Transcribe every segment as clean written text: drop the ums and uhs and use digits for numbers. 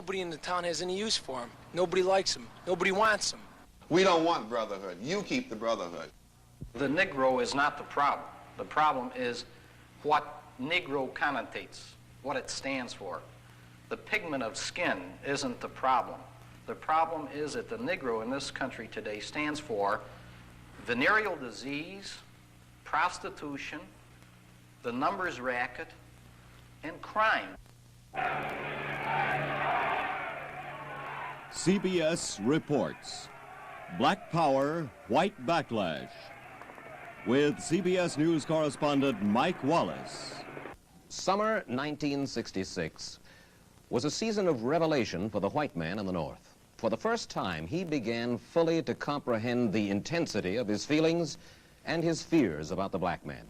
Nobody in the town has any use for him. Nobody likes him. Nobody wants him. We don't want brotherhood. You keep the brotherhood. The Negro is not the problem. The problem is what Negro connotates, what it stands for. The pigment of skin isn't the problem. The problem is that the Negro in this country today stands for venereal disease, prostitution, the numbers racket, and crime. CBS reports Black Power, White Backlash, with CBS News correspondent Mike Wallace. Summer 1966 was a season of revelation for the white man in the North. For the first time, he began fully to comprehend the intensity of his feelings and his fears about the black man.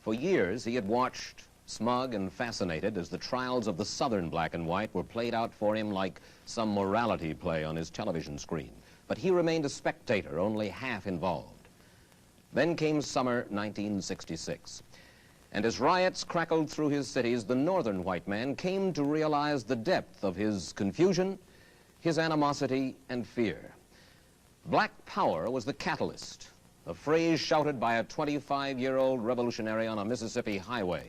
For years, he had watched, smug and fascinated, as the trials of the Southern black and white were played out for him like some morality play on his television screen. But he remained a spectator, only half involved. Then came summer 1966. And as riots crackled through his cities, the northern white man came to realize the depth of his confusion, his animosity, and fear. Black power was the catalyst, a phrase shouted by a 25-year-old revolutionary on a Mississippi highway.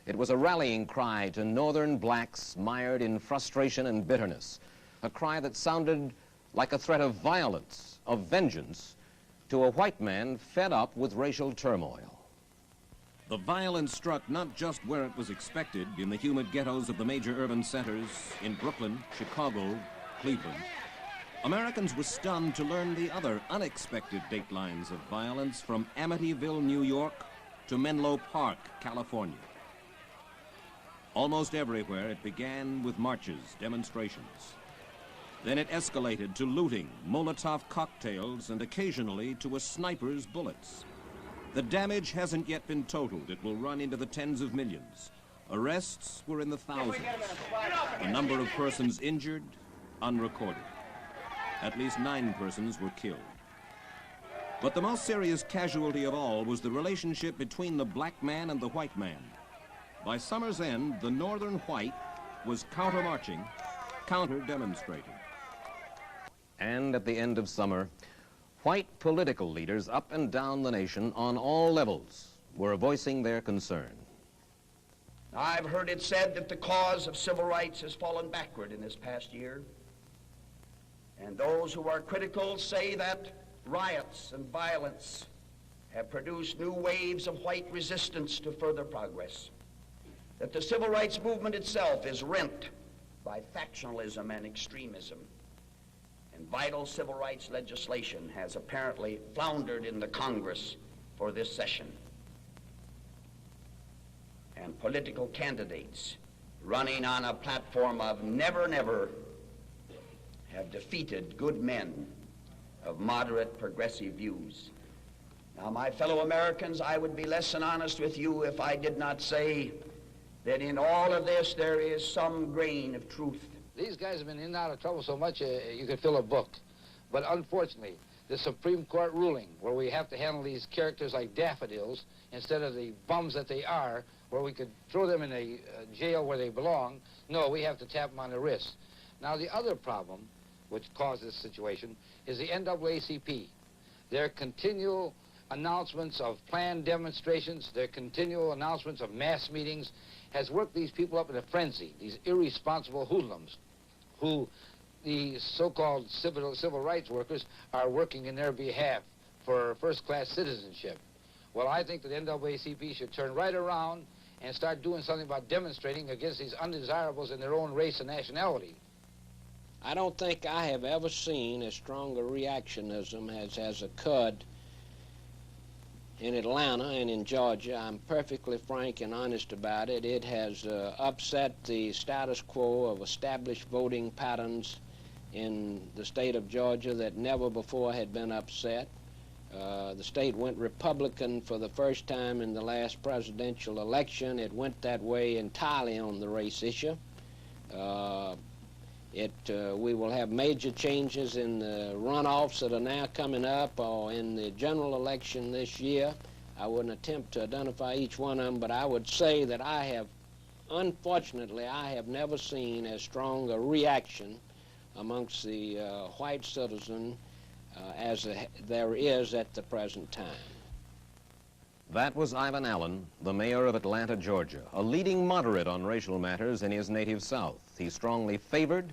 It was a rallying cry to northern blacks mired in frustration and bitterness, a cry that sounded like a threat of violence, of vengeance, to a white man fed up with racial turmoil. The violence struck not just where it was expected, in the humid ghettos of the major urban centers, in Brooklyn, Chicago, Cleveland. Americans were stunned to learn the other unexpected datelines of violence from Amityville, New York, to Menlo Park, California. Almost everywhere it began with marches, demonstrations. Then it escalated to looting, Molotov cocktails, and occasionally to a sniper's bullets. The damage hasn't yet been totaled. It will run into the tens of millions. Arrests were in the thousands. The number of persons injured, unrecorded. At least 9 persons were killed. But the most serious casualty of all was the relationship between the black man and the white man. By summer's end, the northern white was counter-marching, counter-demonstrating. And at the end of summer, white political leaders up and down the nation on all levels were voicing their concern. I've heard it said that the cause of civil rights has fallen backward in this past year. And those who are critical say that riots and violence have produced new waves of white resistance to further progress. That the civil rights movement itself is rent by factionalism and extremism. And vital civil rights legislation has apparently floundered in the Congress for this session. And political candidates running on a platform of never, never have defeated good men of moderate progressive views. Now, my fellow Americans, I would be less than honest with you if I did not say that in all of this there is some grain of truth. These guys have been in and out of trouble so much you could fill a book. But unfortunately, the Supreme Court ruling, where we have to handle these characters like daffodils instead of the bums that they are, where we could throw them in a jail where they belong, no, we have to tap them on the wrist. Now, the other problem which caused this situation is the NAACP. Their continual announcements of planned demonstrations, their continual announcements of mass meetings has worked these people up in a frenzy, these irresponsible hoodlums who the so-called civil rights workers are working in their behalf for first-class citizenship. Well, I think that NAACP should turn right around and start doing something about demonstrating against these undesirables in their own race and nationality. I don't think I have ever seen as strong a reactionism as has occurred in Atlanta and in Georgia. I'm perfectly frank and honest about it. It has upset the status quo of established voting patterns in the state of Georgia that never before had been upset. The state went Republican for the first time in the last presidential election. It went that way entirely on the race issue. We will have major changes in the runoffs that are now coming up or in the general election this year. I wouldn't attempt to identify each one of them, but I would say that I have Unfortunately, I have never seen as strong a reaction amongst the white citizen as there is at the present time. That was Ivan Allen, the mayor of Atlanta, Georgia, a leading moderate on racial matters in his native South. He strongly favored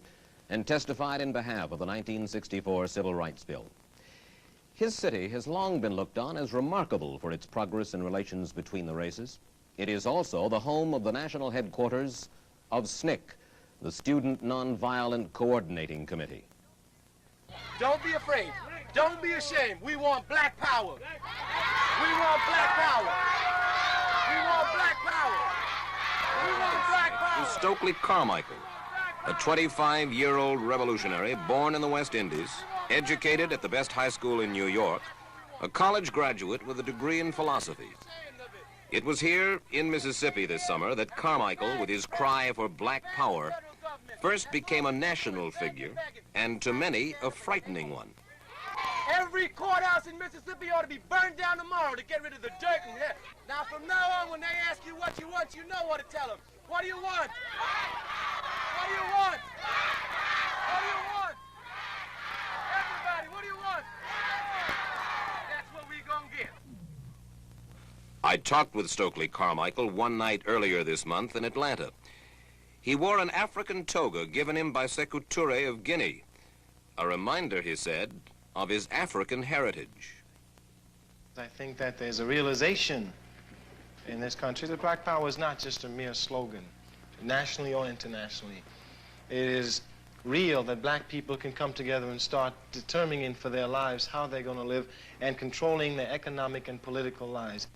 and testified in behalf of the 1964 Civil Rights Bill. His city has long been looked on as remarkable for its progress in relations between the races. It is also the home of the national headquarters of SNCC, the Student Nonviolent Coordinating Committee. Don't be afraid. Don't be ashamed. We want black power. We want black power. We want black power. We want black power. Stokely Carmichael, a 25-year-old revolutionary born in the West Indies, educated at the best high school in New York, a college graduate with a degree in philosophy. It was here in Mississippi this summer that Carmichael, with his cry for black power, first became a national figure, and to many, a frightening one. Every courthouse in Mississippi ought to be burned down tomorrow to get rid of the dirt and hair. Now, from now on, when they ask you what you want, you know what to tell them. What do you want? What do you want? What do you want? Everybody, what do you want? That's what we gonna get. I talked with Stokely Carmichael one night earlier this month in Atlanta. He wore an African toga given him by Sekou of Guinea, a reminder, he said, of his African heritage. I think that there's a realization in this country that black power is not just a mere slogan, nationally or internationally. It is real that black people can come together and start determining for their lives how they're going to live and controlling their economic and political lives.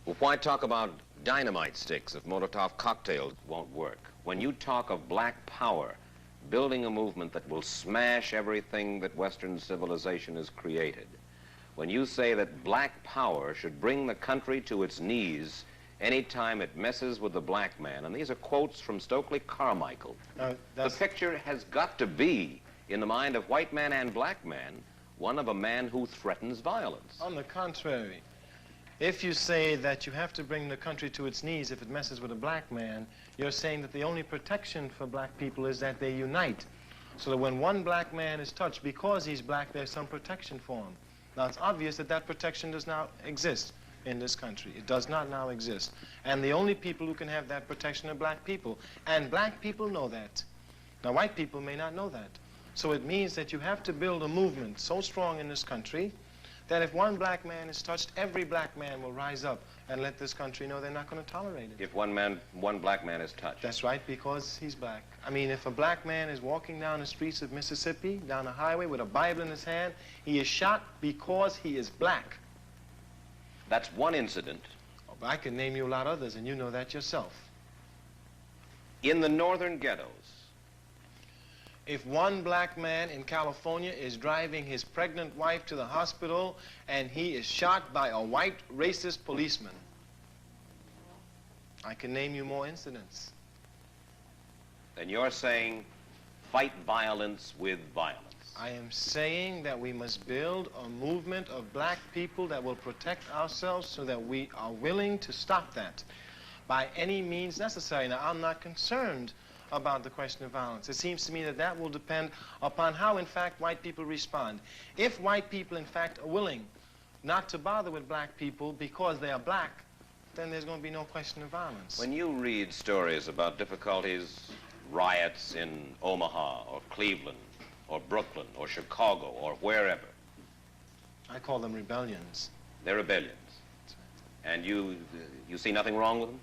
Well, why talk about dynamite sticks if Molotov cocktails won't work? When you talk of black power, building a movement that will smash everything that Western civilization has created, when you say that black power should bring the country to its knees anytime it messes with the black man, and these are quotes from Stokely Carmichael, the picture has got to be, in the mind of white man and black man, one of a man who threatens violence. On the contrary, if you say that you have to bring the country to its knees if it messes with a black man, you're saying that the only protection for black people is that they unite. So that when one black man is touched because he's black, there's some protection for him. Now, it's obvious that that protection does not exist in this country. It does not now exist. And the only people who can have that protection are black people. And black people know that. Now, white people may not know that. So it means that you have to build a movement so strong in this country that if one black man is touched, every black man will rise up and let this country know they're not going to tolerate it. If one black man is touched. That's right, because he's black. I mean, if a black man is walking down the streets of Mississippi, down a highway with a Bible in his hand, he is shot because he is black. That's one incident. Oh, but I can name you a lot of others, and you know that yourself. In the northern ghettos, if one black man in California is driving his pregnant wife to the hospital and he is shot by a white racist policeman, I can name you more incidents. then you're saying fight violence with violence. I am saying that we must build a movement of black people that will protect ourselves so that we are willing to stop that by any means necessary. Now, I'm not concerned about the question of violence. It seems to me that that will depend upon how, in fact, white people respond. If white people, in fact, are willing not to bother with black people because they are black, then there's going to be no question of violence. When you read stories about difficulties, riots in Omaha or Cleveland or Brooklyn or Chicago or wherever, I call them rebellions. they're rebellions. And you see nothing wrong with them?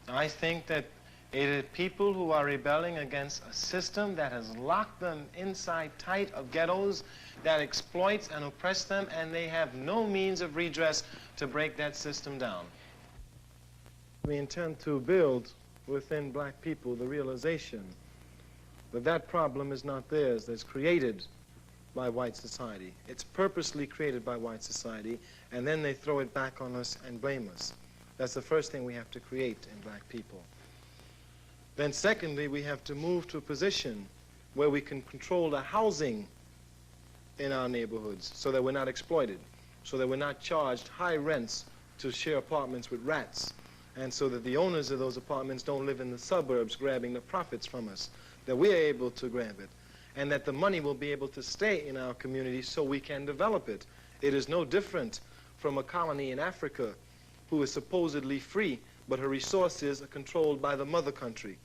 I think that it is people who are rebelling against a system that has locked them inside tight of ghettos, that exploits and oppresses them, and they have no means of redress to break that system down. We intend to build within black people the realization that that problem is not theirs, that's created by white society. It's purposely created by white society, and then they throw it back on us and blame us. That's the first thing we have to create in black people. Then secondly, we have to move to a position where we can control the housing in our neighborhoods so that we're not exploited, so that we're not charged high rents to share apartments with rats, and so that the owners of those apartments don't live in the suburbs grabbing the profits from us, that we are able to grab it, and that the money will be able to stay in our community so we can develop it. It is no different from a colony in Africa who is supposedly free, but her resources are controlled by the mother country.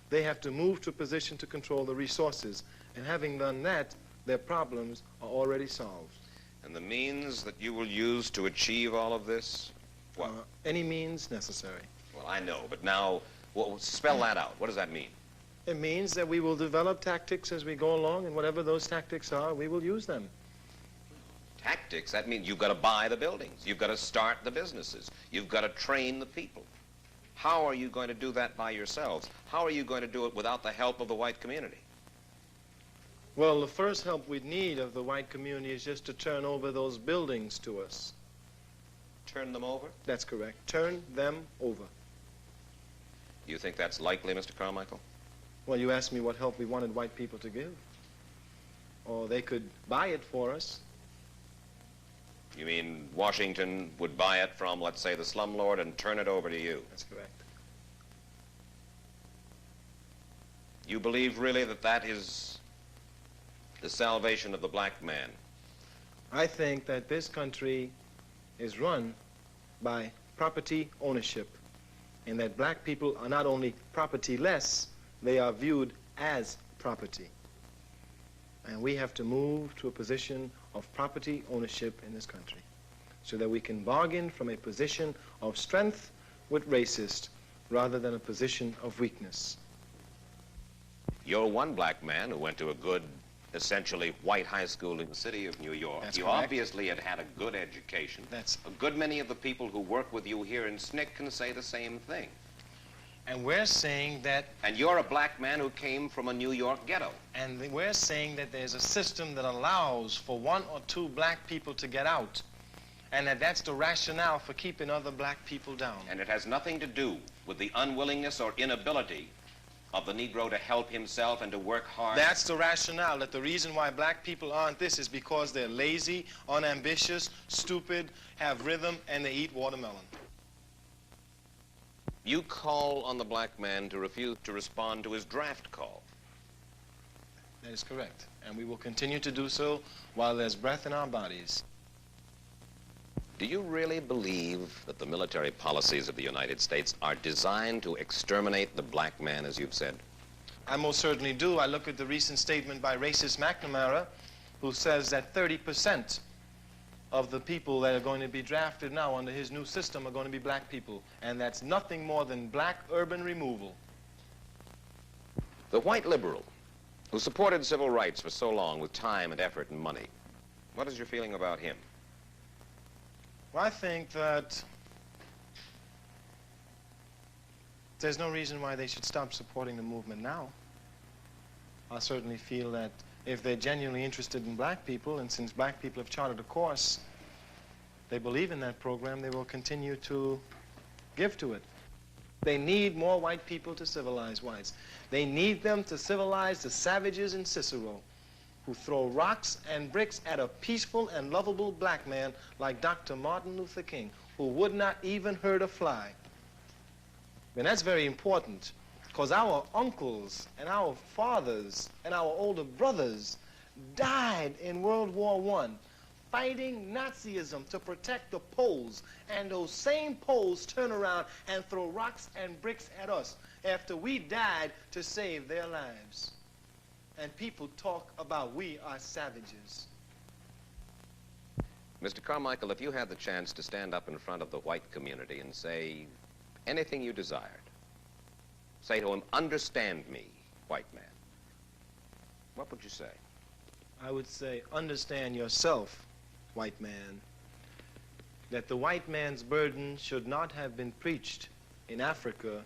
They have to move to a position to control the resources, and having done that, their problems are already solved. And the means that you will use to achieve all of this? What? Any means necessary. Well, I know, but now, well, spell that out. What does that mean? It means that we will develop tactics as we go along, and whatever those tactics are, we will use them. Tactics? That means you've got to buy the buildings. You've got to start the businesses. You've got to train the people. How are you going to do that by yourselves? How are you going to do it without the help of the white community? Well, the first help we need of the white community is just to turn over those buildings to us. Turn them over? That's correct. Turn them over. Do you think that's likely, Mr. Carmichael? Well, you asked me what help we wanted white people to give. Or they could buy it for us. You mean Washington would buy it from, let's say, the slumlord and turn it over to you? That's correct. You believe really that that is the salvation of the black man? I think that this country is run by property ownership, and that black people are not only propertyless, they are viewed as property. And we have to move to a position of property ownership in this country so that we can bargain from a position of strength with racists rather than a position of weakness. You're one black man who went to a good, essentially white high school in the city of New York. That's you correct. obviously had had a good education. That's... A good many of the people who work with you here in SNCC can say the same thing. And we're saying that... And you're a black man who came from a New York ghetto. And we're saying that there's a system that allows for one or two black people to get out, and that that's the rationale for keeping other black people down. And it has nothing to do with the unwillingness or inability of the Negro to help himself and to work hard. That's the rationale, that the reason why black people aren't this is because they're lazy, unambitious, stupid, have rhythm, and they eat watermelon. You call on the black man to refuse to respond to his draft call. That is correct. And we will continue to do so while there's breath in our bodies. Do you really believe that the military policies of the United States are designed to exterminate the black man, as you've said? I most certainly do. I look at the recent statement by racist McNamara, who says that 30% of the people that are going to be drafted now under his new system are going to be black people. And that's nothing more than black urban removal. The white liberal who supported civil rights for so long with time and effort and money, what is your feeling about him? Well, I think that there's no reason why they should stop supporting the movement now. I certainly feel that if they're genuinely interested in black people, and since black people have charted a course, they believe in that program, they will continue to give to it. They need more white people to civilize whites. They need them to civilize the savages in Cicero, who throw rocks and bricks at a peaceful and lovable black man like Dr. Martin Luther King, who would not even hurt a fly. And that's very important, because our uncles and our fathers and our older brothers died in World War I fighting Nazism to protect the Poles, and those same Poles turn around and throw rocks and bricks at us after we died to save their lives. And people talk about we are savages. Mr. Carmichael, if you had the chance to stand up in front of the white community and say anything you desired, say to him, understand me, white man, what would you say? I would say, understand yourself, white man, that the white man's burden should not have been preached in Africa,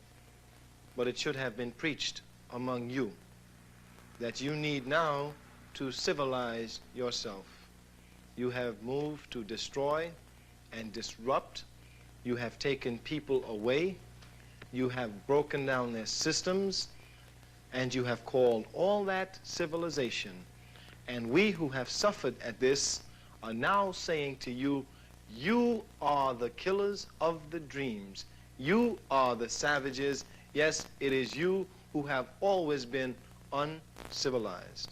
but it should have been preached among you. That you need now to civilize yourself. You have moved to destroy and disrupt. You have taken people away. You have broken down their systems, and you have called all that civilization. And we who have suffered at this are now saying to you, you are the killers of the dreams, You are the savages. Yes, it is you who have always been uncivilized.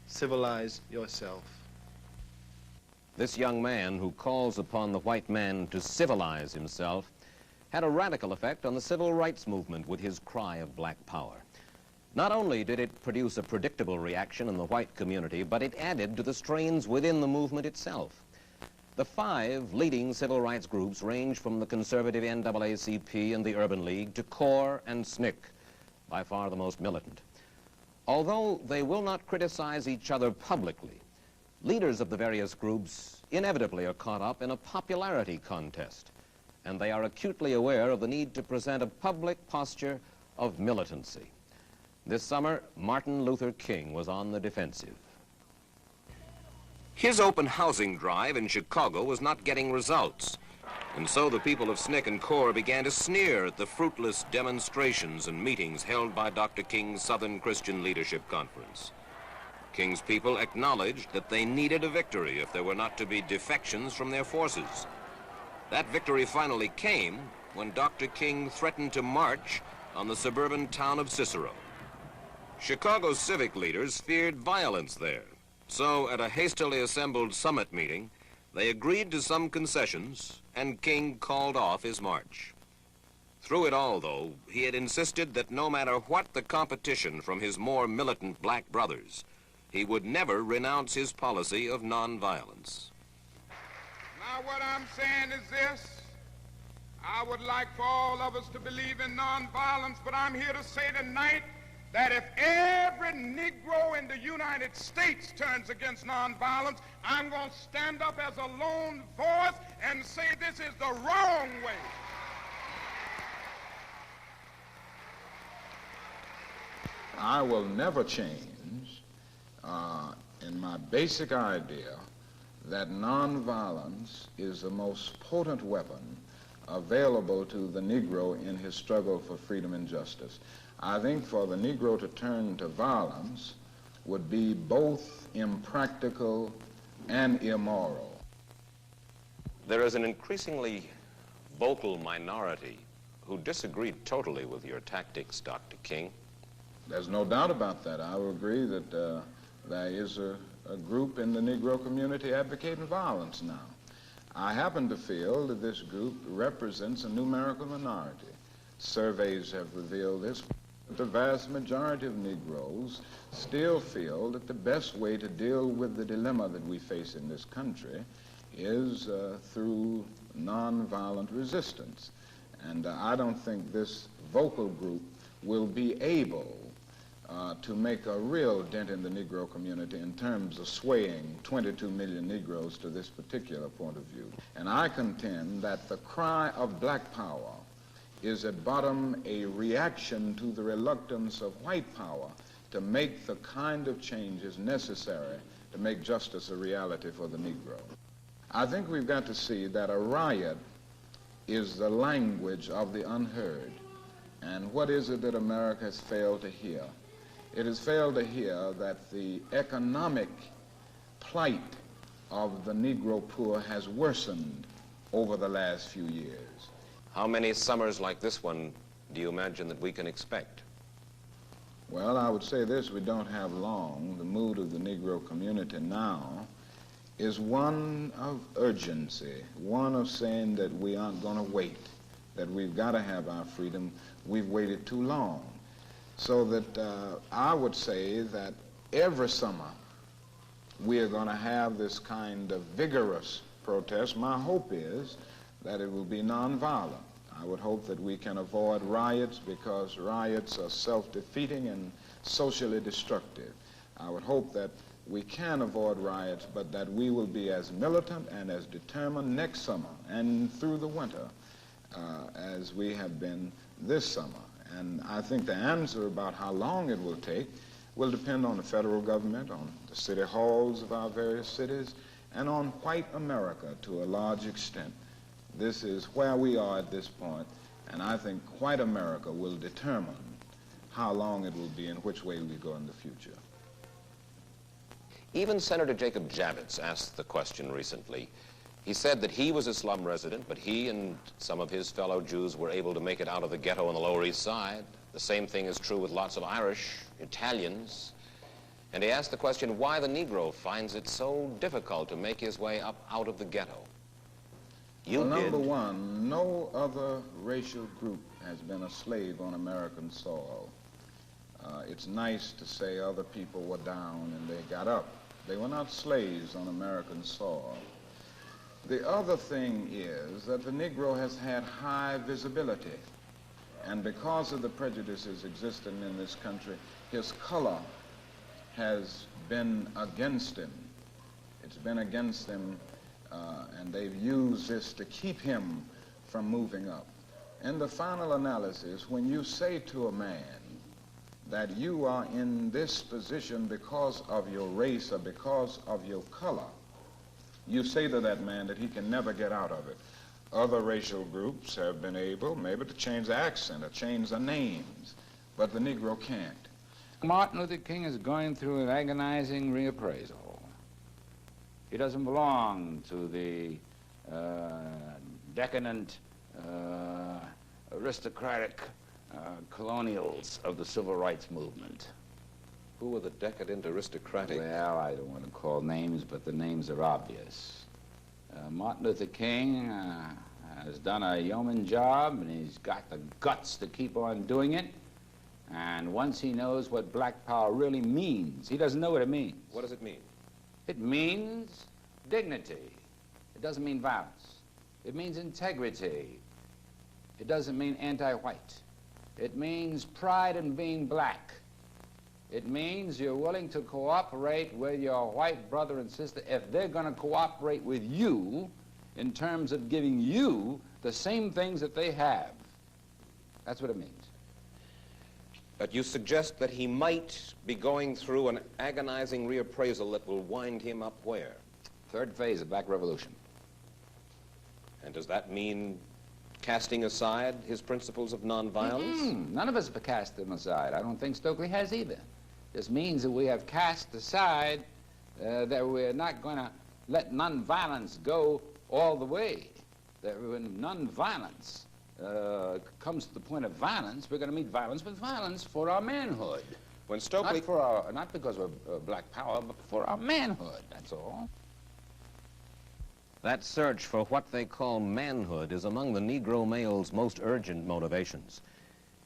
Civilize yourself. This young man who calls upon the white man to civilize himself had a radical effect on the civil rights movement with his cry of black power. Not only did it produce a predictable reaction in the white community, but it added to the strains within the movement itself. The 5 leading civil rights groups range from the conservative NAACP and the Urban League to CORE and SNCC, by far the most militant. Although they will not criticize each other publicly, leaders of the various groups inevitably are caught up in a popularity contest, and they are acutely aware of the need to present a public posture of militancy. This summer, Martin Luther King was on the defensive. His open housing drive in Chicago was not getting results, and so the people of SNCC and CORE began to sneer at the fruitless demonstrations and meetings held by Dr. King's Southern Christian Leadership Conference. King's people acknowledged that they needed a victory if there were not to be defections from their forces. That victory finally came when Dr. King threatened to march on the suburban town of Cicero. Chicago's civic leaders feared violence there. So, at a hastily assembled summit meeting, they agreed to some concessions, and King called off his march. Through it all, though, he had insisted that no matter what the competition from his more militant black brothers, he would never renounce his policy of nonviolence. Now, what I'm saying is this. I would like for all of us to believe in nonviolence, but I'm here to say tonight that if every Negro in the United States turns against nonviolence, I'm going to stand up as a lone voice and say this is the wrong way. I will never change in my basic idea that nonviolence is the most potent weapon available to the Negro in his struggle for freedom and justice. I think for the Negro to turn to violence would be both impractical and immoral. There is an increasingly vocal minority who disagreed totally with your tactics, Dr. King. There's no doubt about that. I would agree that there is a group in the Negro community advocating violence now. I happen to feel that this group represents a numerical minority. Surveys have revealed this. The vast majority of Negroes still feel that the best way to deal with the dilemma that we face in this country is through nonviolent resistance. And I don't think this vocal group will be able to make a real dent in the Negro community in terms of swaying 22 million Negroes to this particular point of view. And I contend that the cry of black power is at bottom a reaction to the reluctance of white power to make the kind of changes necessary to make justice a reality for the Negro. I think we've got to see that a riot is the language of the unheard. And what is it that America has failed to hear? It has failed to hear that the economic plight of the Negro poor has worsened over the last few years. How many summers like this one do you imagine that we can expect? Well, I would say this, we don't have long. The mood of the Negro community now is one of urgency, one of saying that we aren't going to wait, that we've got to have our freedom. We've waited too long. So that I would say that every summer we are going to have this kind of vigorous protest. My hope is that it will be nonviolent. I would hope that we can avoid riots because riots are self-defeating and socially destructive. I would hope that we can avoid riots, but that we will be as militant and as determined next summer and through the winter as we have been this summer. And I think the answer about how long it will take will depend on the federal government, on the city halls of our various cities, and on white America to a large extent. This is where we are at this point, and I think white America will determine how long it will be and which way we go in the future. Even Senator Jacob Javits asked the question recently. He said that he was a slum resident, but he and some of his fellow Jews were able to make it out of the ghetto on the Lower East Side. The same thing is true with lots of Irish, Italians. And he asked the question why the Negro finds it so difficult to make his way up out of the ghetto. You well, did. Number one, no other racial group has been a slave on American soil. It's nice to say other people were down and they got up. They were not slaves on American soil. The other thing is that the Negro has had high visibility. And because of the prejudices existing in this country, his color has been against him. It's been against him, and they've used this to keep him from moving up. In the final analysis, when you say to a man that you are in this position because of your race or because of your color, you say to that man that he can never get out of it. Other racial groups have been able maybe to change the accent or change the names, but the Negro can't. Martin Luther King is going through an agonizing reappraisal. He doesn't belong to the decadent, aristocratic colonials of the civil rights movement. Who were the decadent aristocratic? Well, I don't want to call names, but the names are obvious. Martin Luther King has done a yeoman job, and he's got the guts to keep on doing it. And once he knows what black power really means, he doesn't know what it means. What does it mean? It means dignity. It doesn't mean violence. It means integrity. It doesn't mean anti-white. It means pride in being black. It means you're willing to cooperate with your white brother and sister if they're going to cooperate with you in terms of giving you the same things that they have. That's what it means. But you suggest that he might be going through an agonizing reappraisal that will wind him up where? Third phase of Black Revolution. And does that mean casting aside his principles of nonviolence? None of us have cast them aside. I don't think Stokely has either. This means that we have cast aside that we're not going to let nonviolence go all the way. That when nonviolence comes to the point of violence, we're going to meet violence with violence for our manhood. When Stokely... Not because of black power, but for our manhood, that's all. That search for what they call manhood is among the Negro male's most urgent motivations.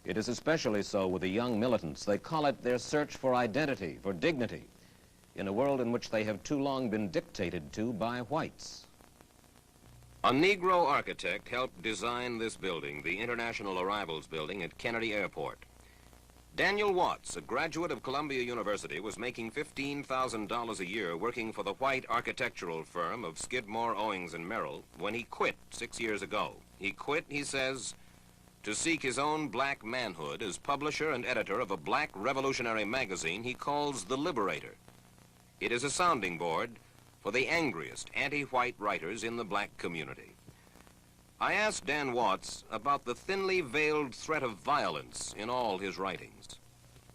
It is especially so with the young militants. They call it their search for identity, for dignity, in a world in which they have too long been dictated to by whites. A Negro architect helped design this building, the International Arrivals Building at Kennedy Airport. Daniel Watts, a graduate of Columbia University, was making $15,000 a year working for the white architectural firm of Skidmore, Owings, and Merrill when he quit 6 years ago. He quit, he says, to seek his own black manhood as publisher and editor of a black revolutionary magazine he calls The Liberator. It is a sounding board for the angriest anti-white writers in the black community. I asked Dan Watts about the thinly veiled threat of violence in all his writings.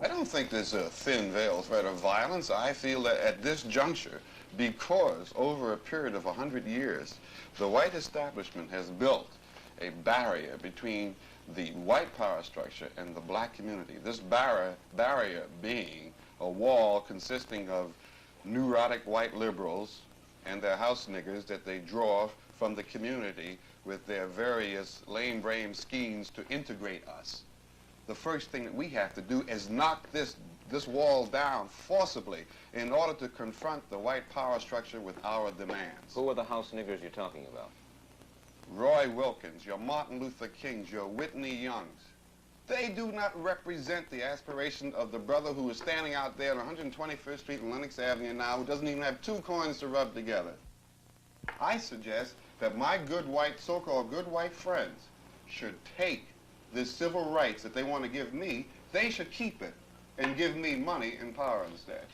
I don't think there's a thin veiled threat of violence. I feel that at this juncture, because over a period of 100 years, the white establishment has built a barrier between the white power structure and the black community. This barrier being a wall consisting of neurotic white liberals and their house niggers that they draw from the community with their various lame-brain schemes to integrate us. The first thing that we have to do is knock this wall down forcibly in order to confront the white power structure with our demands. Who are the house niggers you're talking about? Roy Wilkins, your Martin Luther Kings, your Whitney Youngs. They do not represent the aspiration of the brother who is standing out there on 121st Street and Lenox Avenue now, who doesn't even have 2 coins to rub together. I suggest that my good white, so-called good white friends should take this civil rights that they want to give me, they should keep it and give me money and power instead.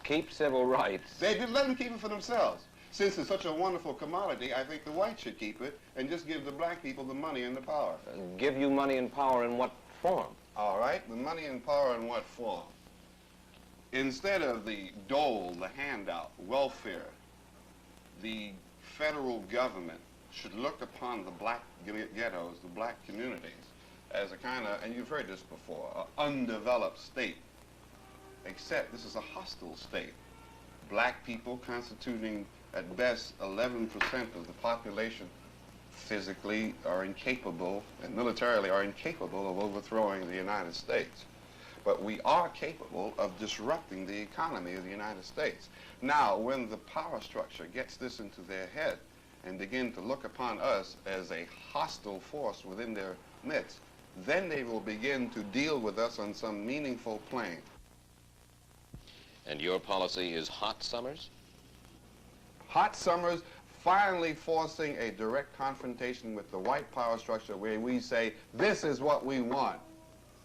Keep civil rights? They did let them keep it for themselves. Since it's such a wonderful commodity, I think the whites should keep it and just give the black people the money and the power. Give you money and power in what form? All right, the money and power in what form? Instead of the dole, the handout, welfare, the federal government should look upon the black ghettos, the black communities, as a kind of, and you've heard this before, an undeveloped state, except this is a hostile state. Black people constituting at best 11% of the population physically are incapable, and militarily are incapable of overthrowing the United States. But we are capable of disrupting the economy of the United States. Now, when the power structure gets this into their head and begin to look upon us as a hostile force within their midst, then they will begin to deal with us on some meaningful plane. And your policy is hot summers? Hot summers, finally forcing a direct confrontation with the white power structure where we say, this is what we want.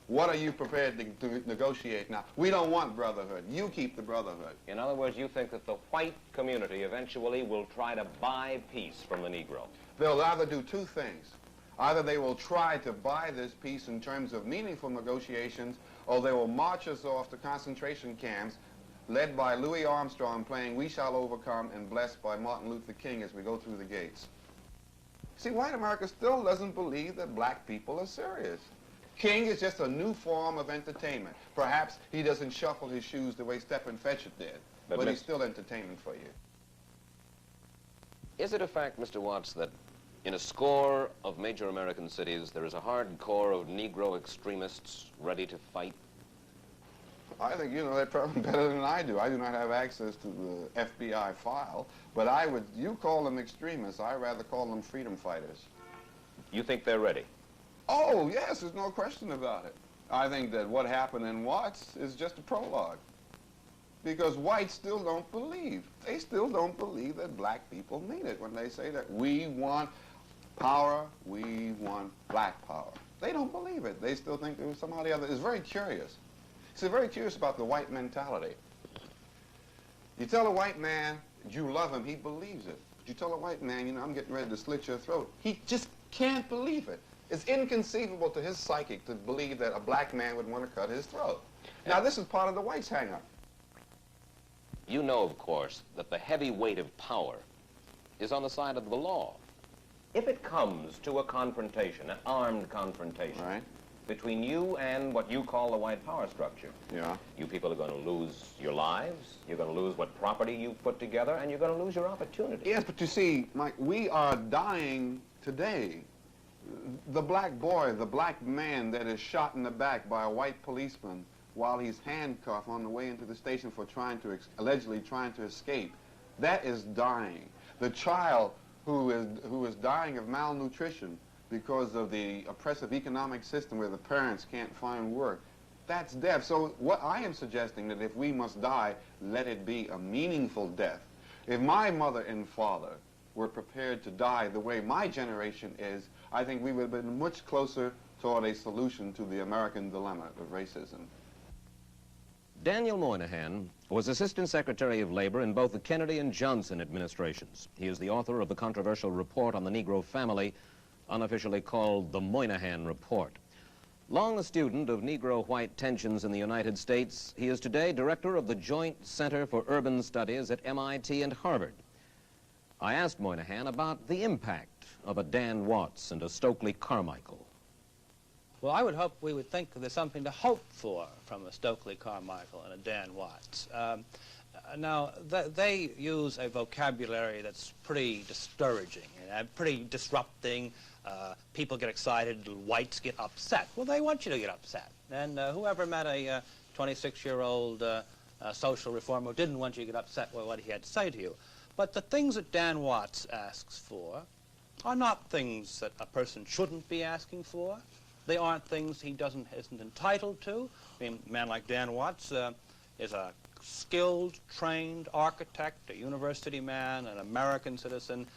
What are you prepared to negotiate now? We don't want brotherhood. You keep the brotherhood. In other words, you think that the white community eventually will try to buy peace from the Negro? They'll either do two things. Either they will try to buy this peace in terms of meaningful negotiations, or they will march us off to concentration camps led by Louis Armstrong playing We Shall Overcome and blessed by Martin Luther King as we go through the gates. See, white America still doesn't believe that black people are serious. King is just a new form of entertainment. Perhaps he doesn't shuffle his shoes the way Stephen Fetchit did, but he's still entertainment for you. Is it a fact, Mr. Watts, that in a score of major American cities there is a hard core of Negro extremists ready to fight? I think you know that probably better than I do. I do not have access to the FBI file, but you call them extremists. I rather call them freedom fighters. You think they're ready? Oh, yes, there's no question about it. I think that what happened in Watts is just a prologue. Because whites still don't believe. They still don't believe that black people mean it when they say that we want power, we want black power. They don't believe it. They still think there was somehow the other. It's very curious. It's very curious about the white mentality. You tell a white man you love him, he believes it. You tell a white man, you know, I'm getting ready to slit your throat, he just can't believe it. It's inconceivable to his psychic to believe that a black man would want to cut his throat. Now, this is part of the whites' hang-up. You know, of course, that the heavy weight of power is on the side of the law. If it comes to a confrontation, an armed confrontation, right, between you and what you call the white power structure, yeah, you people are going to lose your lives, you're going to lose what property you've put together, and you're going to lose your opportunity. Yes, but you see, Mike, we are dying today. The black boy, the black man that is shot in the back by a white policeman while he's handcuffed on the way into the station for allegedly trying to escape, that is dying. The child who is dying of malnutrition because of the oppressive economic system where the parents can't find work, that's death. So what I am suggesting that if we must die, let it be a meaningful death. If my mother and father were prepared to die the way my generation is, I think we would have been much closer toward a solution to the American dilemma of racism. Daniel Moynihan was Assistant Secretary of Labor in both the Kennedy and Johnson administrations. He is the author of the controversial report on the Negro family, unofficially called the Moynihan Report. Long a student of Negro-white tensions in the United States, he is today director of the Joint Center for Urban Studies at MIT and Harvard. I asked Moynihan about the impact of a Dan Watts and a Stokely Carmichael. Well, I would hope we would think there's something to hope for from a Stokely Carmichael and a Dan Watts. Now, they use a vocabulary that's pretty discouraging and pretty disrupting. People get excited, whites get upset. Well, they want you to get upset. And whoever met a 26-year-old social reformer who didn't want you to get upset with what he had to say to you. But the things that Dan Watts asks for are not things that a person shouldn't be asking for. They aren't things he isn't entitled to. I mean, a man like Dan Watts is a skilled, trained architect, a university man, an American citizen.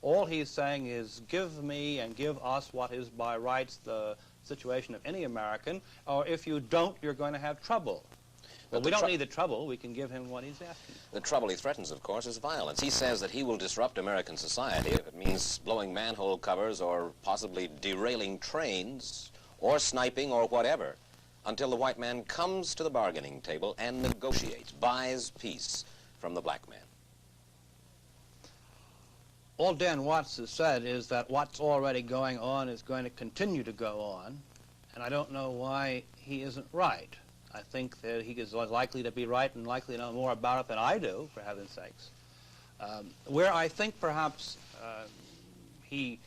All he's saying is give me and give us what is by rights the situation of any American, or if you don't, you're going to have trouble. Well, we don't need the trouble. We can give him what he's asking for. The trouble he threatens, of course, is violence. He says that he will disrupt American society if it means blowing manhole covers or possibly derailing trains or sniping or whatever until the white man comes to the bargaining table and negotiates, buys peace from the black man. All Dan Watts has said is that what's already going on is going to continue to go on, and I don't know why he isn't right. I think that he is likely to be right and likely to know more about it than I do, for heaven's sakes. Where I think perhaps he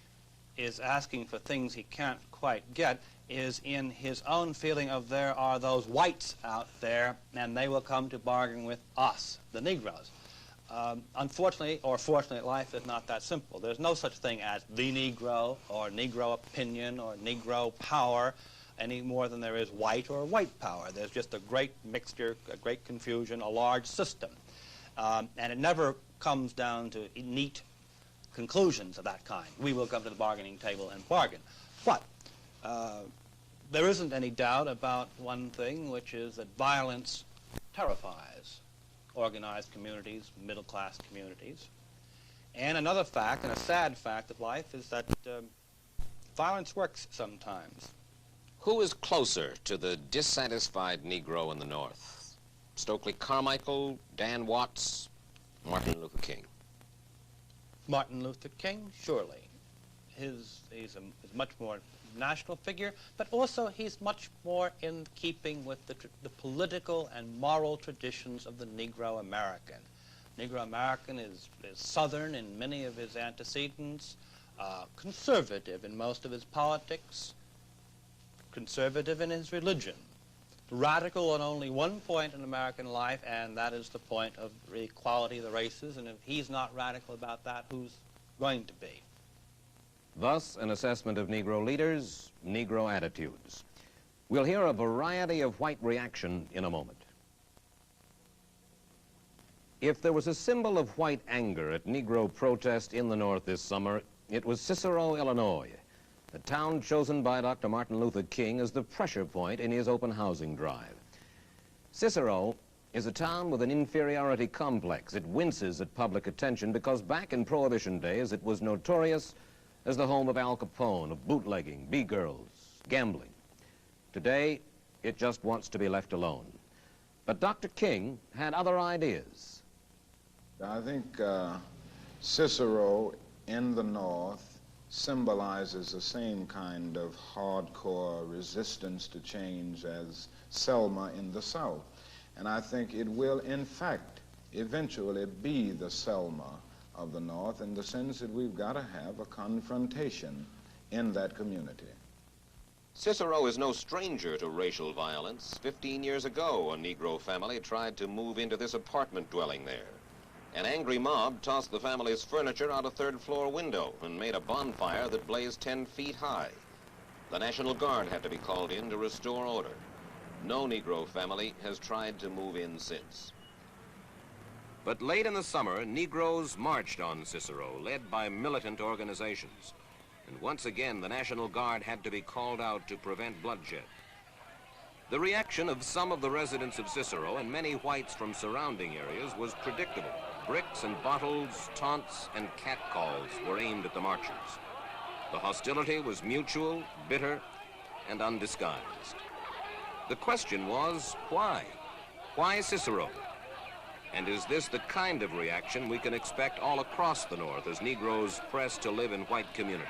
is asking for things he can't quite get is in his own feeling of there are those whites out there and they will come to bargain with us, the Negroes. Unfortunately, or fortunately, life is not that simple. There's no such thing as the Negro or Negro opinion or Negro power any more than there is white or white power. There's just a great mixture, a great confusion, a large system. And it never comes down to neat conclusions of that kind. We will come to the bargaining table and bargain. But there isn't any doubt about one thing, which is that violence terrifies organized communities, middle-class communities. And another fact, and a sad fact of life, is that violence works sometimes. Who is closer to the dissatisfied Negro in the North? Stokely Carmichael, Dan Watts, Martin Luther King? Martin Luther King, surely. He's a much more national figure, but also he's much more in keeping with the political and moral traditions of the Negro American. Negro American is Southern in many of his antecedents, conservative in most of his politics, conservative in his religion, radical on only one point in American life, and that is the point of equality of the races, and if he's not radical about that, who's going to be? Thus, an assessment of Negro leaders, Negro attitudes. We'll hear a variety of white reaction in a moment. If there was a symbol of white anger at Negro protest in the North this summer, it was Cicero, Illinois, a town chosen by Dr. Martin Luther King as the pressure point in his open housing drive. Cicero is a town with an inferiority complex. It winces at public attention because back in Prohibition days it was notorious as the home of Al Capone, of bootlegging, B-girls, gambling. Today, it just wants to be left alone. But Dr. King had other ideas. I think Cicero in the North symbolizes the same kind of hardcore resistance to change as Selma in the South. And I think it will, in fact, eventually be the Selma of the North in the sense that we've got to have a confrontation in that community. Cicero is no stranger to racial violence. 15 years ago, a Negro family tried to move into this apartment dwelling there. An angry mob tossed the family's furniture out a third-floor window and made a bonfire that blazed 10 feet high. The National Guard had to be called in to restore order. No Negro family has tried to move in since. But late in the summer, Negroes marched on Cicero, led by militant organizations. And once again, the National Guard had to be called out to prevent bloodshed. The reaction of some of the residents of Cicero and many whites from surrounding areas was predictable. Bricks and bottles, taunts, and catcalls were aimed at the marchers. The hostility was mutual, bitter, and undisguised. The question was, why? Why Cicero? And is this the kind of reaction we can expect all across the North as Negroes press to live in white communities?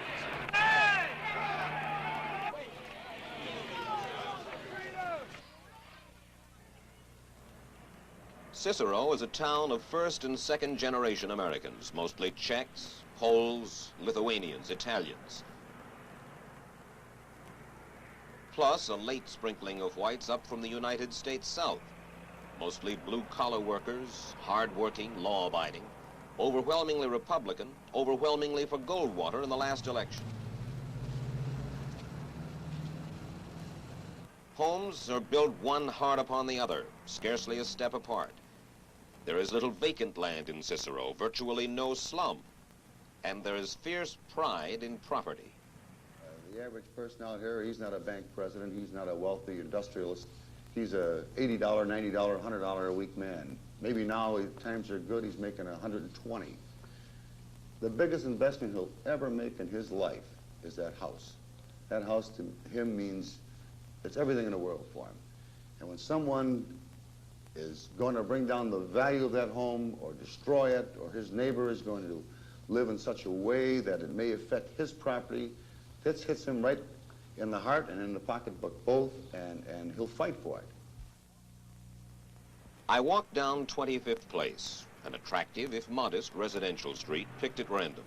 Cicero is a town of first and second generation Americans, mostly Czechs, Poles, Lithuanians, Italians. Plus a late sprinkling of whites up from the United States South. Mostly blue-collar workers, hard-working, law-abiding, overwhelmingly Republican, overwhelmingly for Goldwater in the last election. Homes are built one hard upon the other, scarcely a step apart. There is little vacant land in Cicero, virtually no slum, and there is fierce pride in property. The average person out here, he's not a bank president, he's not a wealthy industrialist. He's a $80, $90, $100 a week man. Maybe now, if times are good, he's making $120. The biggest investment he'll ever make in his life is that house. That house to him means it's everything in the world for him. And when someone is going to bring down the value of that home or destroy it, or his neighbor is going to live in such a way that it may affect his property. This hits him right in the heart and in the pocketbook both, and he'll fight for it. I walked down 25th Place, an attractive, if modest, residential street picked at random.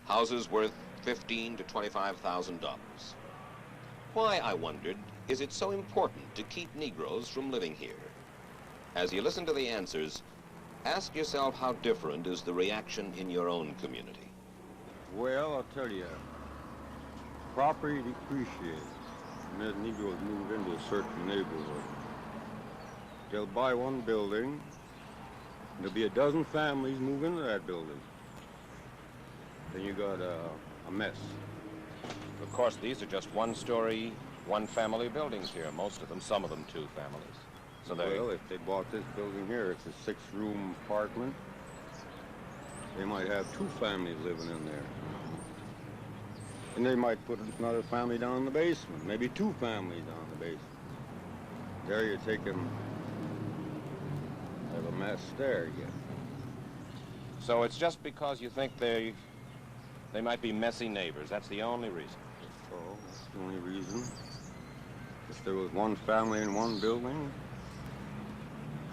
Houses worth $15,000 to $25,000. Why, I wondered, is it so important to keep Negroes from living here? As you listen to the answers, ask yourself how different is the reaction in your own community. Well, I'll tell you, property depreciates, and as Negroes move into a certain neighborhood, they'll buy one building, and there'll be a dozen families move into that building. Then you got a mess. Of course, these are just one-story, one-family buildings here. Most of them, some of them two families. So well, if they bought this building here, it's a 6-room apartment. They might have 2 families living in there. And they might put another family down in the basement, maybe 2 families down in the basement. There you're taking, have a mess there again. So it's just because you think they might be messy neighbors. That's the only reason. Oh, that's the only reason. If there was one family in one building,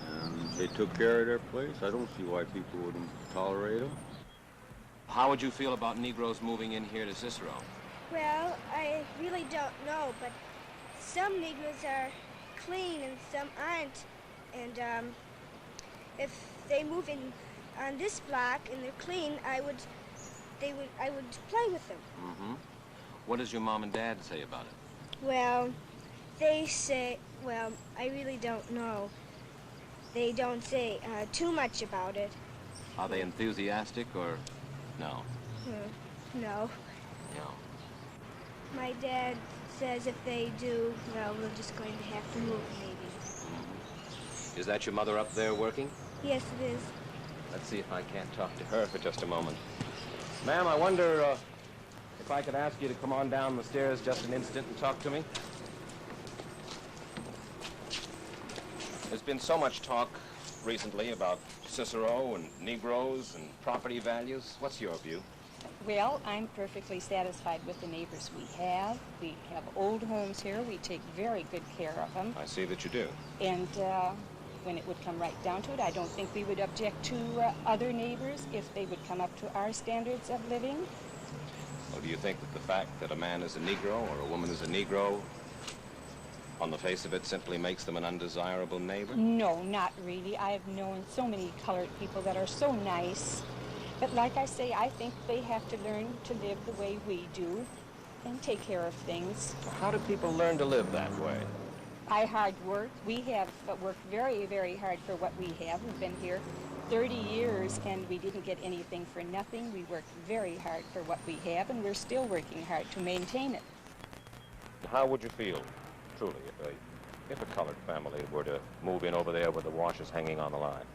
and they took care of their place, I don't see why people wouldn't tolerate them. How would you feel about Negroes moving in here to Cicero? Well, I really don't know, but some Negroes are clean and some aren't. And if they move in on this block and they're clean, I would play with them. Mm-hmm. What does your mom and dad say about it? Well, they say, well, I really don't know. They don't say too much about it. Are they enthusiastic or no? No. No. My dad says if they do, well, we're just going to have to move, maybe. Mm-hmm. Is that your mother up there working? Yes, it is. Let's see if I can't talk to her for just a moment. Ma'am, I wonder if I could ask you to come on down the stairs just an instant and talk to me. There's been so much talk recently about Cicero and Negroes and property values. What's your view? Well, I'm perfectly satisfied with the neighbors we have. We have old homes here. We take very good care of them. I see that you do. And when it would come right down to it, I don't think we would object to other neighbors if they would come up to our standards of living. Well, do you think that the fact that a man is a Negro or a woman is a Negro, on the face of it, simply makes them an undesirable neighbor? No, not really. I've known so many colored people that are so nice. But like I say, I think they have to learn to live the way we do and take care of things. How do people learn to live that way? By hard work. We have worked very, very hard for what we have. We've been here 30 years and we didn't get anything for nothing. We worked very hard for what we have and we're still working hard to maintain it. How would you feel, truly, if a colored family were to move in over there with the washers hanging on the line?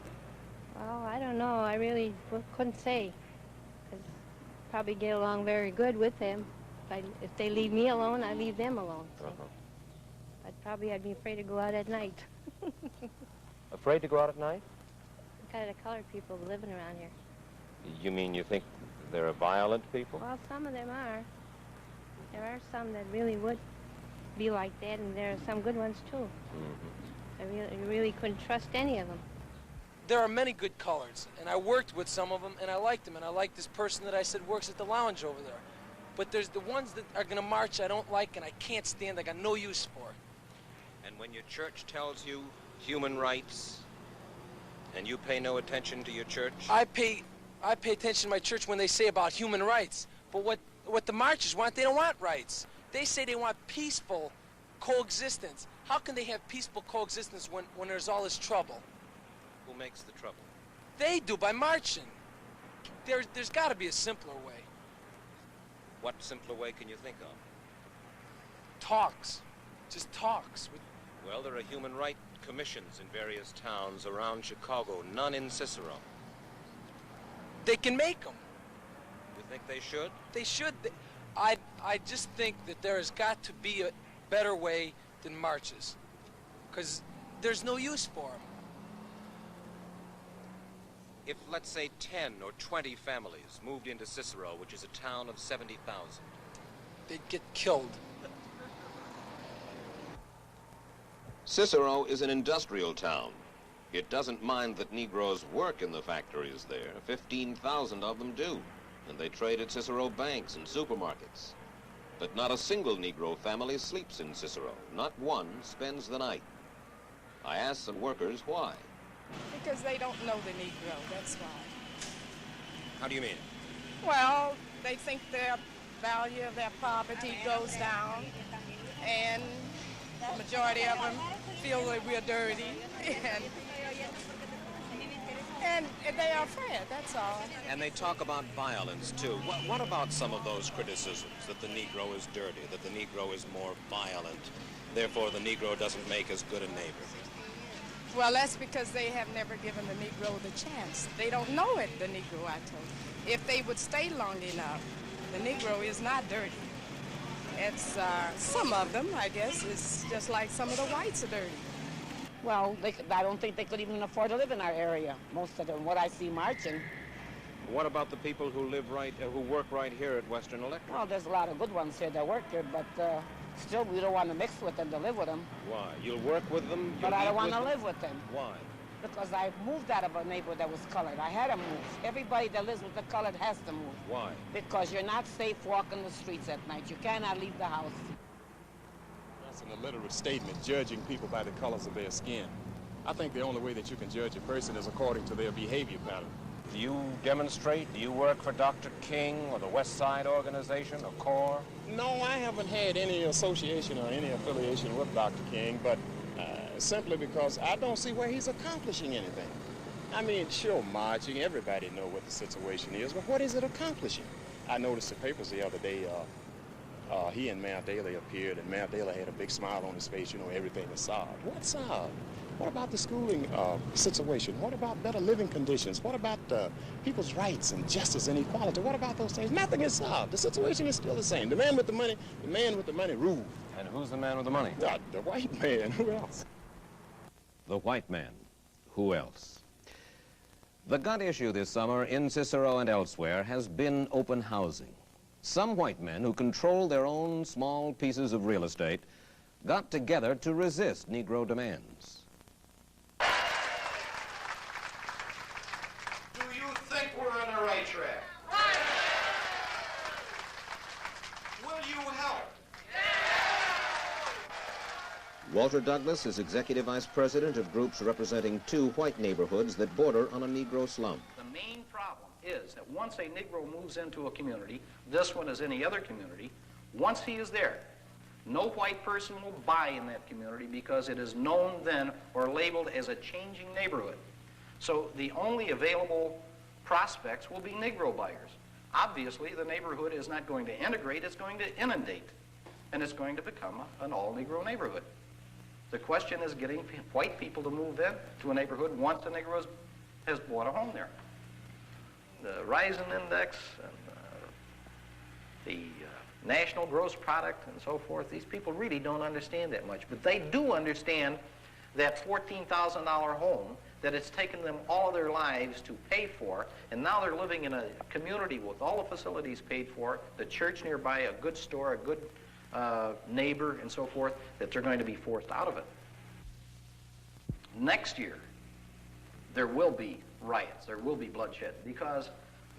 Oh, I don't know. I really couldn't say. I'd probably get along very good with them. If they leave me alone, I leave them alone. So I'd be afraid to go out at night. Afraid to go out at night? What kind of colored people living around here? You mean you think they're violent people? Well, some of them are. There are some that really would be like that, and there are some good ones, too. Mm-hmm. You really couldn't trust any of them. There are many good coloreds, and I worked with some of them, and I liked them, and I like this person that I said works at the lounge over there. But there's the ones that are going to march I don't like, and I can't stand. I got no use for. And when your church tells you human rights, and you pay no attention to your church? I pay attention to my church when they say about human rights. But what the marchers want, they don't want rights. They say they want peaceful coexistence. How can they have peaceful coexistence when there's all this trouble? Who makes the trouble? They do, by marching. There's got to be a simpler way. What simpler way can you think of? Talks. Just talks. Well, there are human rights commissions in various towns around Chicago, none in Cicero. They can make them. You think they should? They should. I just think that there has got to be a better way than marches. Because there's no use for them. If, let's say, 10 or 20 families moved into Cicero, which is a town of 70,000? They'd get killed. Cicero is an industrial town. It doesn't mind that Negroes work in the factories there. 15,000 of them do, and they trade at Cicero banks and supermarkets. But not a single Negro family sleeps in Cicero. Not one spends the night. I asked some workers why. Because they don't know the Negro, that's why. How do you mean? Well, they think their value of their property goes down, and the majority of them feel that we're dirty, and they are afraid, that's all. And they talk about violence, too. What about some of those criticisms, that the Negro is dirty, that the Negro is more violent, therefore the Negro doesn't make as good a neighbor? Well, that's because they have never given the Negro the chance. They don't know it, the Negro, I told you. If they would stay long enough, the Negro is not dirty. It's, some of them, I guess, is just like some of the whites are dirty. Well, I don't think they could even afford to live in our area, most of them, what I see marching. What about the people who live who work right here at Western Electric? Well, there's a lot of good ones here that work here, but still, we don't want to mix with them, to live with them. Why? You'll work with them? But I don't want to live with them. Why? Because I moved out of a neighborhood that was colored. I had to move. Everybody that lives with the colored has to move. Why? Because you're not safe walking the streets at night. You cannot leave the house. That's an illiterate statement, judging people by the colors of their skin. I think the only way that you can judge a person is according to their behavior pattern. Do you demonstrate? Do you work for Dr. King or the West Side Organization or CORE? No, I haven't had any association or any affiliation with Dr. King, but simply because I don't see where he's accomplishing anything. I mean, sure, marching, everybody know what the situation is, but what is it accomplishing? I noticed the papers the other day, he and Mayor Daley appeared, and Mayor Daley had a big smile on his face, you know, everything is solved. What's solved? What about the schooling situation? What about better living conditions? What about people's rights and justice and equality? What about those things? Nothing is solved. The situation is still the same. The man with the money rules. And who's the man with the money? The white man. Who else? The white man. Who else? The gut issue this summer in Cicero and elsewhere has been open housing. Some white men who control their own small pieces of real estate got together to resist Negro demands. Do you think we're on the right track? Will you help? Walter Douglas is Executive Vice President of groups representing 2 white neighborhoods that border on a Negro slum. The main problem is that once a Negro moves into a community, this one is any other community, once he is there, no white person will buy in that community because it is known then or labeled as a changing neighborhood. So the only available prospects will be Negro buyers. Obviously, the neighborhood is not going to integrate, it's going to inundate, and it's going to become an all-Negro neighborhood. The question is getting white people to move in to a neighborhood once the Negro has bought a home there. The rising index, and the national gross product and so forth, these people really don't understand that much. But they do understand that $14,000 home that it's taken them all of their lives to pay for, and now they're living in a community with all the facilities paid for, the church nearby, a good store, a good neighbor, and so forth, that they're going to be forced out of it. Next year, there will be riots, there will be bloodshed, because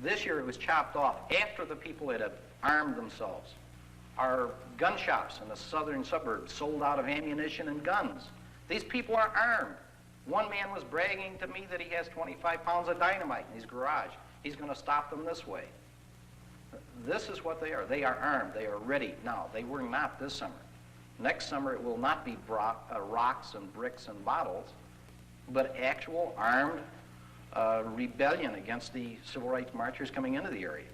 this year it was chopped off after the people that had armed themselves. Our gun shops in the southern suburbs sold out of ammunition and guns. These people are armed. One man was bragging to me that he has 25 pounds of dynamite in his garage. He's going to stop them this way. This is what they are. They are armed. They are ready. Now, they were not this summer. Next summer, it will not be rocks and bricks and bottles, but actual armed rebellion against the civil rights marchers coming into the area.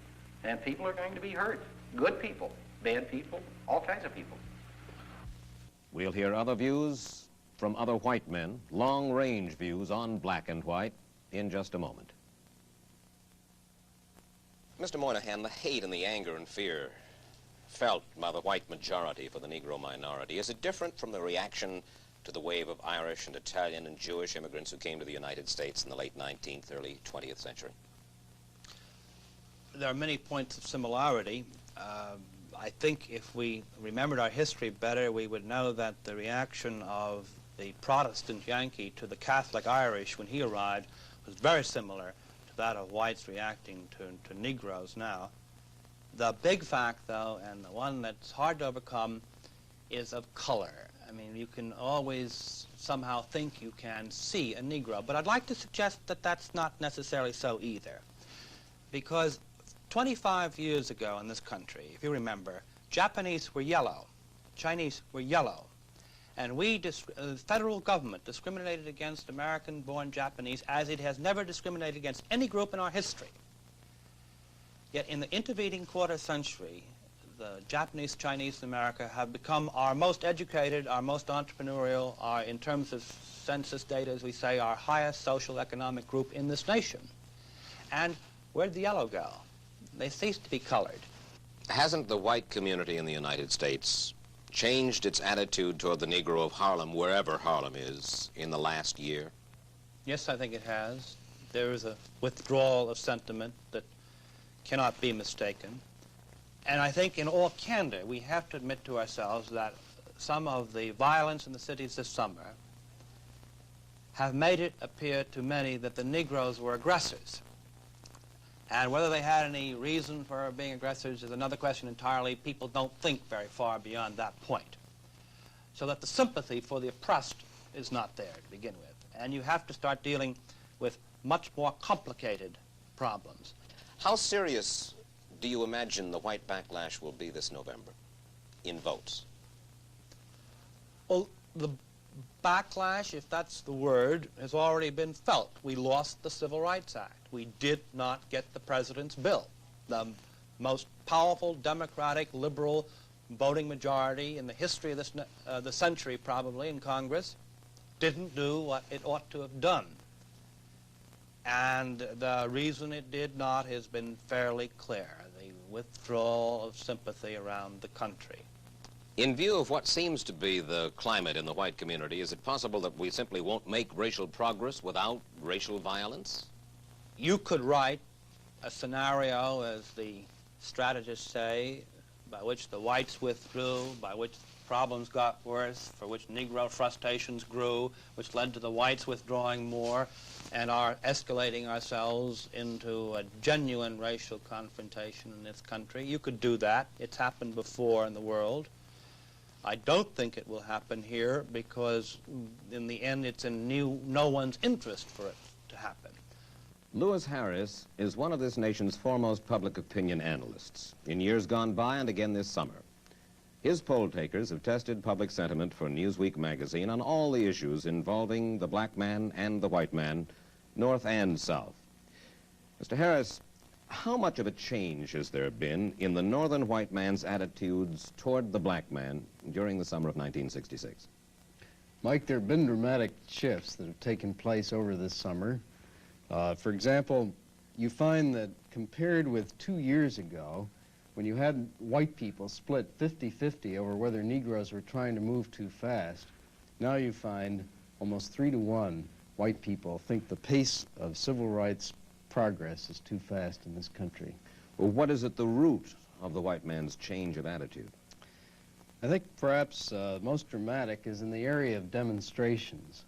And people are going to be hurt. Good people, bad people, all kinds of people. We'll hear other views from other white men, long-range views on black and white, in just a moment. Mr. Moynihan, the hate and the anger and fear felt by the white majority for the Negro minority, is it different from the reaction to the wave of Irish and Italian and Jewish immigrants who came to the United States in the late 19th, early 20th century? There are many points of similarity. I think if we remembered our history better, we would know that the reaction of the Protestant Yankee to the Catholic Irish when he arrived was very similar to that of whites reacting to Negroes now. The big fact, though, and the one that's hard to overcome, is of color. I mean, you can always somehow think you can see a Negro, but I'd like to suggest that that's not necessarily so either. Because 25 years ago in this country, if you remember, Japanese were yellow, Chinese were yellow, and the federal government discriminated against American-born Japanese as it has never discriminated against any group in our history. Yet in the intervening quarter century, the Japanese, Chinese in America have become our most educated, our most entrepreneurial, in terms of census data, as we say, our highest social economic group in this nation. And where'd the yellow go? They ceased to be colored. Hasn't the white community in the United States changed its attitude toward the Negro of Harlem, wherever Harlem is, in the last year? Yes, I think it has. There is a withdrawal of sentiment that cannot be mistaken. And I think in all candor, we have to admit to ourselves that some of the violence in the cities this summer have made it appear to many that the Negroes were aggressors. And whether they had any reason for being aggressors is another question entirely. People don't think very far beyond that point. So that the sympathy for the oppressed is not there to begin with. And you have to start dealing with much more complicated problems. How serious do you imagine the white backlash will be this November in votes? Well, the backlash, if that's the word, has already been felt. We lost the Civil Rights Act. We did not get the president's bill. The most powerful democratic, liberal voting majority in the history of the century, probably, in Congress, didn't do what it ought to have done. And the reason it did not has been fairly clear, the withdrawal of sympathy around the country. In view of what seems to be the climate in the white community, is it possible that we simply won't make racial progress without racial violence? You could write a scenario, as the strategists say, by which the whites withdrew, by which problems got worse, for which Negro frustrations grew, which led to the whites withdrawing more and are escalating ourselves into a genuine racial confrontation in this country. You could do that. It's happened before in the world. I don't think it will happen here because in the end it's in no one's interest for it to happen. Lewis Harris is one of this nation's foremost public opinion analysts, in years gone by and again this summer. His poll takers have tested public sentiment for Newsweek magazine on all the issues involving the black man and the white man, North and South. Mr. Harris, how much of a change has there been in the northern white man's attitudes toward the black man during the summer of 1966? Mike, there have been dramatic shifts that have taken place over this summer. For example, you find that compared with 2 years ago, when you had white people split 50-50 over whether Negroes were trying to move too fast, now you find almost 3-to-1 white people think the pace of civil rights progress is too fast in this country. Well, what is at the root of the white man's change of attitude? I think perhaps most dramatic is in the area of demonstrations,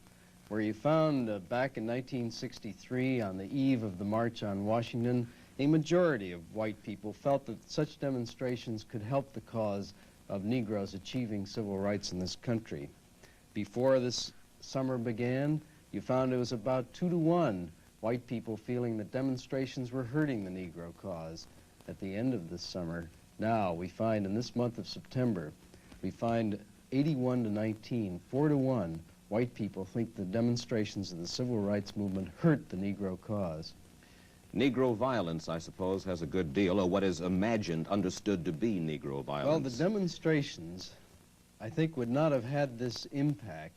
where you found back in 1963, on the eve of the March on Washington, a majority of white people felt that such demonstrations could help the cause of Negroes achieving civil rights in this country. Before this summer began, you found it was about 2-to-1 white people feeling that demonstrations were hurting the Negro cause. At the end of this summer, now we find in this month of September, we find 81-to-19, 4-to-1, white people think the demonstrations of the civil rights movement hurt the Negro cause. Negro violence, I suppose, has a good deal, or what is imagined, understood to be Negro violence. Well, the demonstrations, I think, would not have had this impact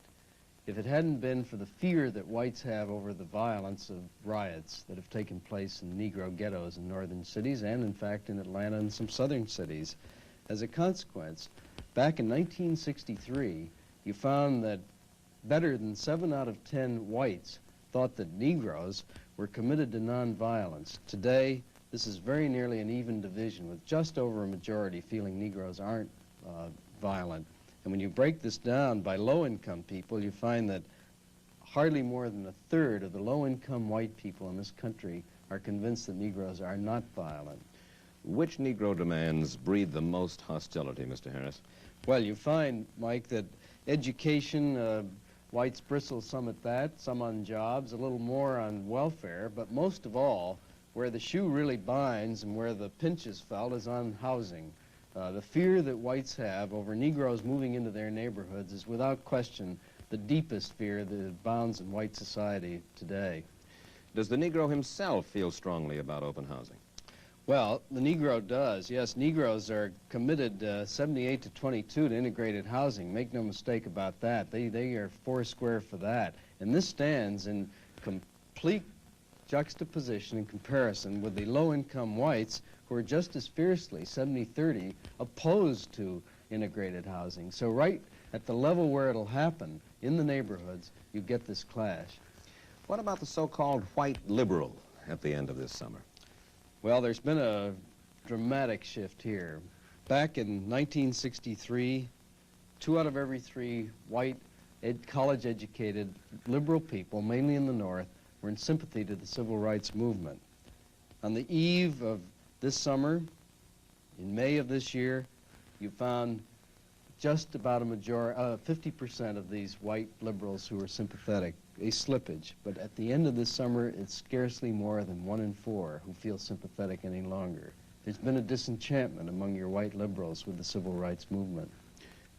if it hadn't been for the fear that whites have over the violence of riots that have taken place in Negro ghettos in northern cities and, in fact, in Atlanta and some southern cities. As a consequence, back in 1963, you found that better than 7 out of 10 whites thought that Negroes were committed to nonviolence. Today, this is very nearly an even division, with just over a majority feeling Negroes aren't violent. And when you break this down by low-income people, you find that hardly more than a third of the low-income white people in this country are convinced that Negroes are not violent. Which Negro demands breed the most hostility, Mr. Harris? Well, you find, Mike, that education, whites bristle some at that, some on jobs, a little more on welfare, but most of all, where the shoe really binds and where the pinch is felt is on housing. The fear that whites have over Negroes moving into their neighborhoods is without question the deepest fear that abounds in white society today. Does the Negro himself feel strongly about open housing? Well, the Negro does. Yes, Negroes are committed 78 to 22 to integrated housing. Make no mistake about that. They are foursquare for that. And this stands in complete juxtaposition and comparison with the low-income whites who are just as fiercely, 70-30, opposed to integrated housing. So right at the level where it'll happen, in the neighborhoods, you get this clash. What about the so-called white liberal at the end of this summer? Well, there's been a dramatic shift here. Back in 1963, 2 out of every 3 white, college-educated, liberal people, mainly in the North, were in sympathy to the civil rights movement. On the eve of this summer, in May of this year, you found just about 50% of these white liberals who were sympathetic, a slippage. But at the end of this summer, it's scarcely more than 1 in 4 who feel sympathetic any longer. There's been a disenchantment among your white liberals with the civil rights movement.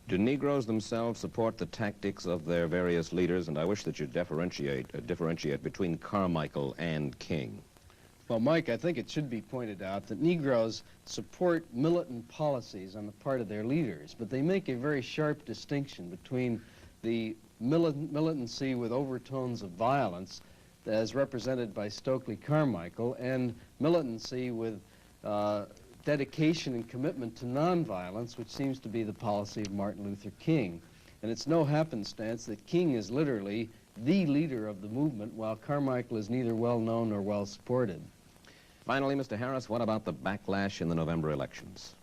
Do Negroes themselves support the tactics of their various leaders? And I wish that you differentiate between Carmichael and King. Well, Mike, I think it should be pointed out that Negroes support militant policies on the part of their leaders, but they make a very sharp distinction between the militancy with overtones of violence, as represented by Stokely Carmichael, and militancy with dedication and commitment to nonviolence, which seems to be the policy of Martin Luther King. And it's no happenstance that King is literally the leader of the movement, while Carmichael is neither well known nor well supported. Finally, Mr. Harris, what about the backlash in the November elections?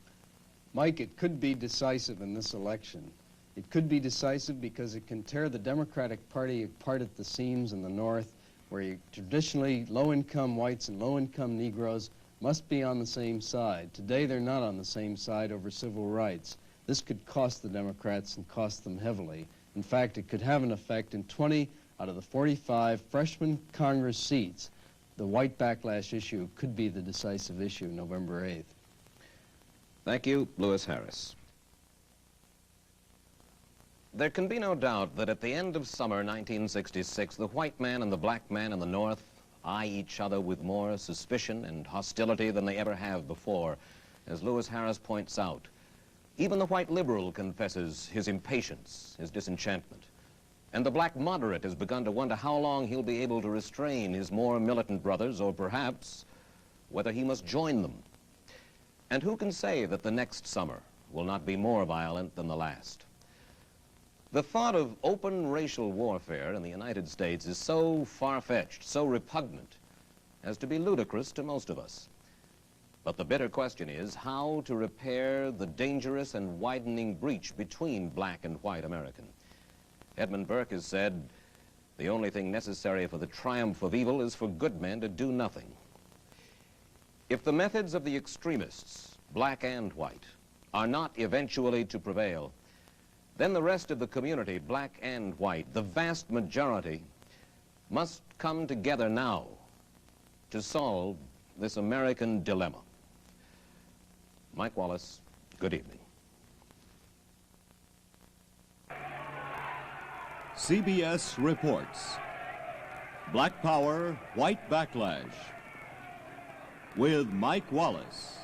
Mike, it could be decisive in this election. It could be decisive because it can tear the Democratic Party apart at the seams in the North, where traditionally low-income whites and low-income Negroes must be on the same side. Today, they're not on the same side over civil rights. This could cost the Democrats and cost them heavily. In fact, it could have an effect in 20 out of the 45 freshman Congress seats. The white backlash issue could be the decisive issue November 8th. Thank you, Lewis Harris. There can be no doubt that at the end of summer 1966, the white man and the black man in the North eye each other with more suspicion and hostility than they ever have before. As Lewis Harris points out, even the white liberal confesses his impatience, his disenchantment. And the black moderate has begun to wonder how long he'll be able to restrain his more militant brothers, or perhaps whether he must join them. And who can say that the next summer will not be more violent than the last? The thought of open racial warfare in the United States is so far-fetched, so repugnant, as to be ludicrous to most of us. But the bitter question is how to repair the dangerous and widening breach between black and white American. Edmund Burke has said, the only thing necessary for the triumph of evil is for good men to do nothing. If the methods of the extremists, black and white, are not eventually to prevail, then the rest of the community, black and white, the vast majority, must come together now to solve this American dilemma. Mike Wallace, good evening. CBS reports Black Power, White Backlash with Mike Wallace.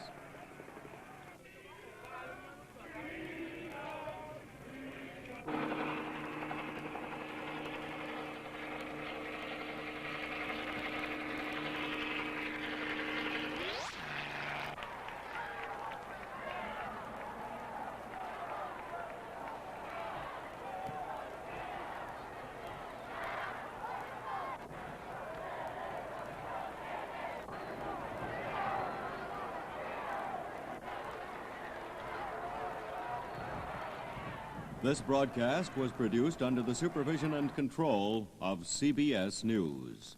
This broadcast was produced under the supervision and control of CBS News.